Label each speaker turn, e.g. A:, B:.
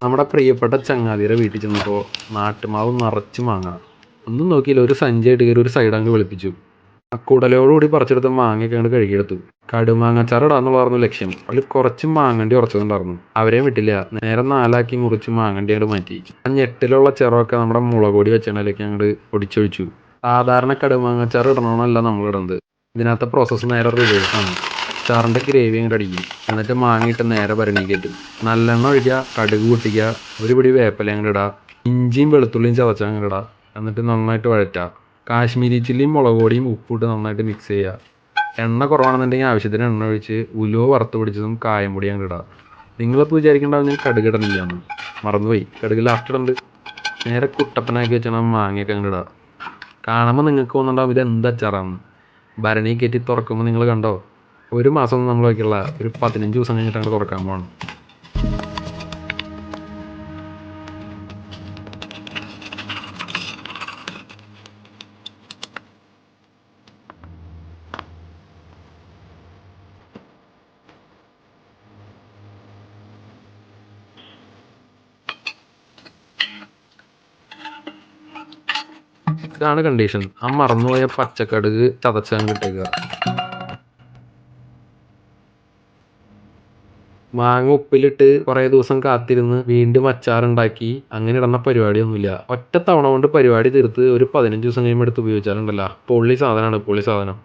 A: നമ്മുടെ പ്രിയപ്പെട്ട ചങ്ങാതിയുടെ വീട്ടിൽ ചെന്നപ്പോൾ നാട്ടുമാവ് നിറച്ച് മാങ്ങ. ഒന്നും നോക്കിയില്ല, ഒരു സഞ്ചിയായിട്ട് കയറി ഒരു സൈഡ് അങ്ങ് വെളുപ്പിച്ചു. ആ കുടലോടുകൂടി പറിച്ചെടുത്ത മാങ്ങയൊക്കെ അങ്ങോട്ട് കഴുകിയെടുത്തു. കടുമാങ്ങച്ചാറിടാന്നുള്ളതായിരുന്നു ലക്ഷ്യം. അതിൽ കുറച്ച് മാങ്ങണ്ടി ഉറച്ചതുണ്ടായിരുന്നു. അവരെയും വിട്ടില്ല, നേരെ നാലാക്കി മുറിച്ച് മാങ്ങണ്ടി അങ്ങോട്ട് മാറ്റി. ആ ഞെട്ടിലുള്ള ചെറൊക്കെ നമ്മുടെ മുളക് പൊടി വെച്ചതിലേക്ക് അങ്ങോട്ട് പൊടിച്ചൊഴിച്ചു. സാധാരണ കടുമാങ്ങച്ചാറ് ഇടണമെന്നല്ല നമ്മൾ ഇടുന്നത്. ഇതിനകത്തെ പ്രോസസ്സ് നേരെ റിവേഴ്സാണ്. അച്ചാറിൻ്റെ ഗ്രേവി അങ്ങോട്ട് അടിക്കും, എന്നിട്ട് മാങ്ങയിട്ട് നേരെ ഭരണി കയറ്റും. നല്ലെണ്ണ ഒഴിക്കുക, കടുക് പൊട്ടിക്കുക, ഒരു പിടി വേപ്പില അങ്ങോട്ട് ഇടുക, ഇഞ്ചിയും വെളുത്തുള്ളിയും ചതച്ച അങ്ങോട്ട് ഇടുക. എന്നിട്ട് നന്നായിട്ട് വഴറ്റുക. കാശ്മീരി ചില്ലിയും മുളക് പൊടിയും ഉപ്പിട്ട് നന്നായിട്ട് മിക്സ് ചെയ്യുക. എണ്ണ കുറവാണെന്നുണ്ടെങ്കിൽ ആവശ്യത്തിന് എണ്ണ ഒഴിച്ച് ഉലുവ വറുത്ത് പിടിച്ചതും കായം പൊടി അങ്ങോട്ട് ഇടുക. നിങ്ങളിപ്പോൾ വിചാരിക്കേണ്ടാവും ഞാൻ കടുക് ഇടണില്ലാന്ന്. മറന്നുപോയി, കടുക് ലാസ്റ്റ് ഇടുന്നുണ്ട്. നേരെ കുട്ടപ്പനാക്കി വെച്ചാൽ മാങ്ങയൊക്കെ അങ്ങോട്ട് ഇടുക. കാണുമ്പോൾ നിങ്ങൾക്ക് തോന്നുന്നുണ്ടാവും ഇത് എന്ത് അച്ചാറാണെന്ന്. ഭരണി കയറ്റി തുറക്കുമ്പോൾ നിങ്ങൾ കണ്ടോ, ഒരു മാസം നമ്മൾ വയ്ക്കുള്ള ഒരു 15 ദിവസം കഴിഞ്ഞിട്ട് അങ്ങോട്ട് തുറക്കാൻ പോകണം. ഇതാണ് കണ്ടീഷൻ. ആ മറന്നുപോയ പച്ചക്കടുക് ചതച്ചാൻ കിട്ടുക. മാങ്ങ ഉപ്പിലിട്ട് കുറേ ദിവസം കാത്തിരുന്ന് വീണ്ടും അച്ചാറുണ്ടാക്കി അങ്ങനെ ഇടുന്ന പരിപാടിയൊന്നുമില്ല. ഒറ്റ തവണ കൊണ്ട് പരിപാടി തീർത്ത് ഒരു 15 ദിവസം കഴിയുമ്പോൾ എടുത്ത് ഉപയോഗിച്ചാലുണ്ടല്ലോ, പൊള്ളി സാധനമാണ്, പൊള്ളി സാധനം.